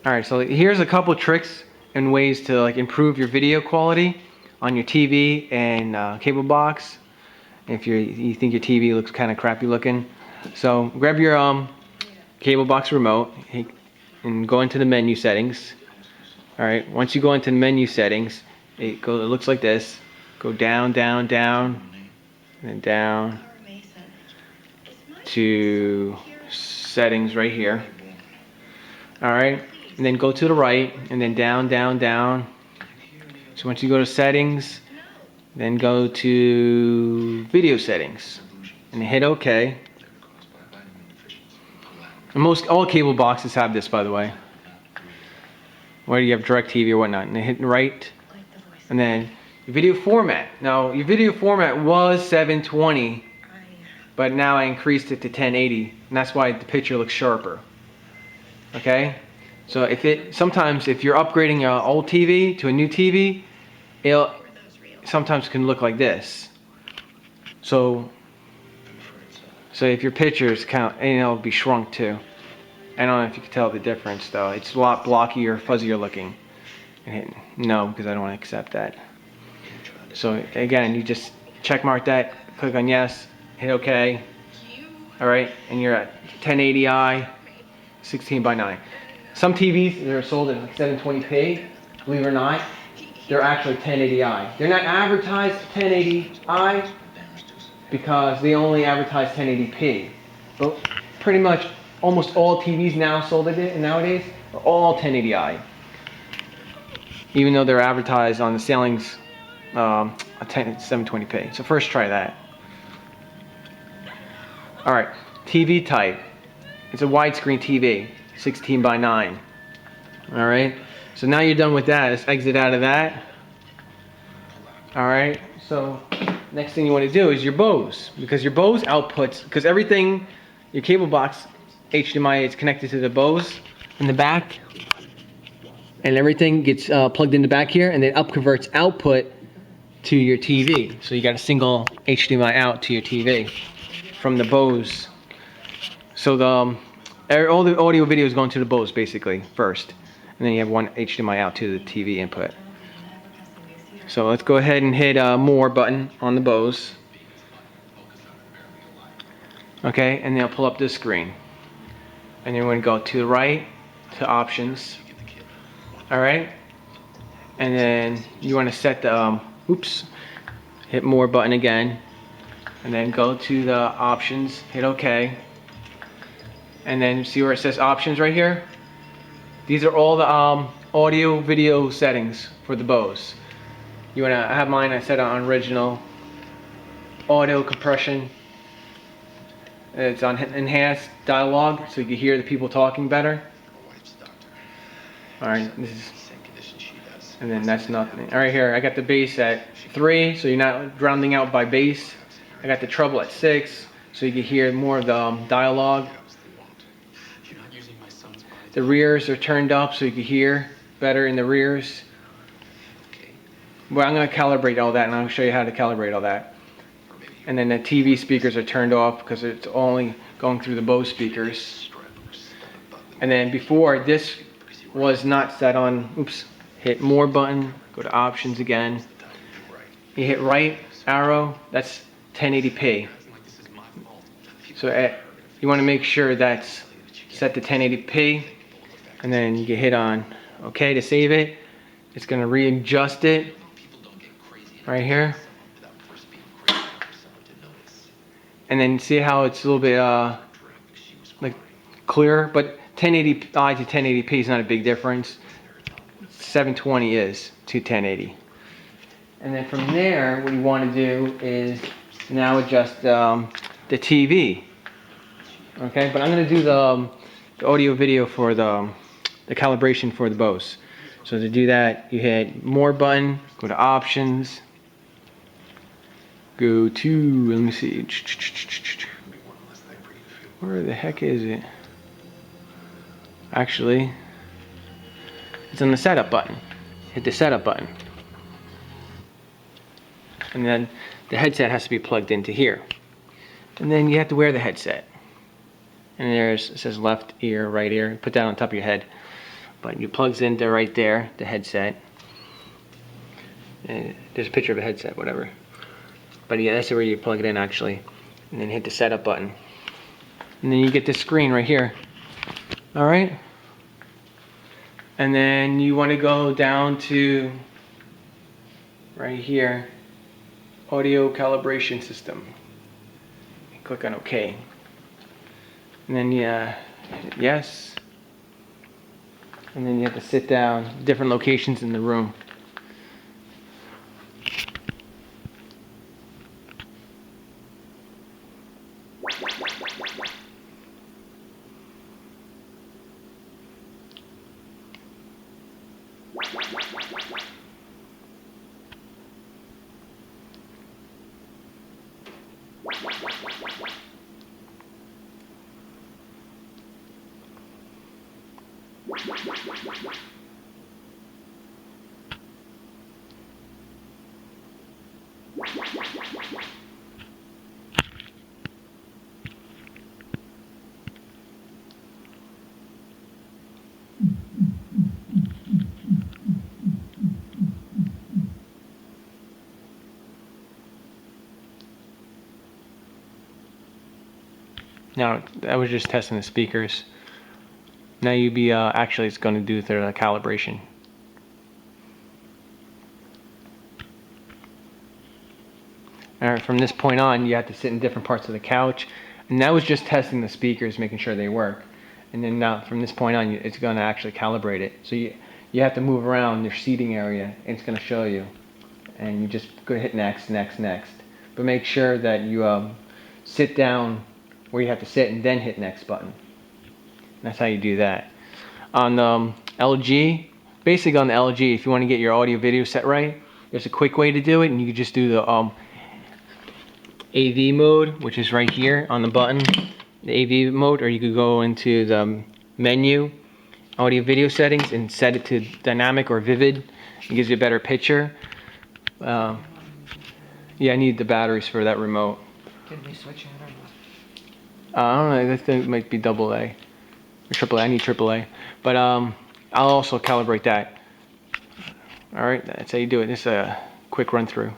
Alright, so here's a couple tricks and ways to like improve your video quality on your TV and Cablebox. If you think your TV looks kind of crappy looking. So grab your Cablebox remote and go into the menu settings. Alright, once you go into the menu settings, it looks like this. Go down, down, down, and then down to settings right here. Alright, and then go to the right, and then down, down, down. So once you go to settings, then go to video settings, and hit OK. And all cable boxes have this, by the way. Whether you have DirecTV or whatnot, and then hit right, and then your video format. Now your video format was 720, but now I increased it to 1080, and that's why the picture looks sharper. Okay, so sometimes if you're upgrading your old TV to a new TV, it sometimes can look like this. So if your pictures count, and it'll be shrunk too. I don't know if you can tell the difference though. It's a lot blockier, fuzzier looking. No, because I don't want to accept that. So again, you just check mark that, click on yes, hit OK. Alright, and you're at 1080i, 16:9. Some TVs that are sold at like 720p, believe it or not, they're actually 1080i. They're not advertised 1080i because they only advertise 1080p. But pretty much almost all TVs now sold nowadays are all 1080i. Even though they're advertised on the ceilings 720p. So first try that. Alright, TV type. It's a widescreen TV, 16:9. Alright, so now you're done with that. Let's exit out of that. Alright, so next thing you want to do is your Bose. Because your Bose outputs, because everything, your cable box HDMI is connected to the Bose in the back. And everything gets plugged in the back here, and then converts output to your TV. So you got a single HDMI out to your TV from the Bose. So all the audio video is going to the Bose basically first, and then you have one HDMI out to the TV input. So let's go ahead and hit more button on the Bose. Okay, and then I'll pull up this screen. And then we're going to go to the right to options. Alright, and then you want to set the hit more button again, and then go to the options, hit OK, and then see where it says options right here. These are all the audio video settings for the Bose. You want to have mine, I set it on original. Audio compression, it's on enhanced dialogue, so you can hear the people talking better. Alright, this is, and then that's nothing. Alright, here I got the bass at 3, so you're not rounding out by bass. I got the treble at 6, so you can hear more of the dialogue. The rears are turned up, so you can hear better in the rears. Well, I'm going to calibrate all that, and I'll show you how to calibrate all that. And then the TV speakers are turned off because it's only going through the Bose speakers. And then before, this was not set on, hit more button, go to options again. You hit right arrow, that's 1080p. So you want to make sure that's set to 1080p, and then you can hit on OK to save it. It's going to readjust it right here. And then see how it's a little bit like clearer, but 1080i to 1080p is not a big difference. 720 is to 1080. And then from there, what you want to do is now adjust the TV. Okay, but I'm going to do the audio video for the calibration for the Bose. So to do that, you hit more button, go to options, go to, let me see, where the heck is it? Actually, it's on the setup button. Hit the setup button. And then the headset has to be plugged into here. And then you have to wear the headset. And it says left ear, right ear. Put that on top of your head. but it plugs into right there, the headset. And there's a picture of a headset, whatever. But yeah, that's where you plug it in actually. And then hit the setup button. And then you get this screen right here. All right. And then you want to go down to right here, audio calibration system. Click on OK. And then yes. And then you have to sit down, different locations in the room. Now, I was just testing the speakers. Now you'd be, actually it's going to do their calibration. Alright, from this point on, you have to sit in different parts of the couch. And that was just testing the speakers, making sure they work. And then now, from this point on, it's going to actually calibrate it. So you have to move around your seating area, and it's going to show you. And you just go hit next, next, next. But make sure that you sit down where you have to sit and then hit next button. That's how you do that. On LG, basically on the LG, if you want to get your audio video set right, there's a quick way to do it, and you can just do the AV mode, which is right here on the button, the AV mode, or you could go into the menu, audio video settings, and set it to dynamic or vivid. It gives you a better picture. Yeah, I need the batteries for that remote. Did we switch it or not? I don't know, I think it might be AA or AAA. I need AAA, but I'll also calibrate that. All right, that's how you do it. This is a quick run through.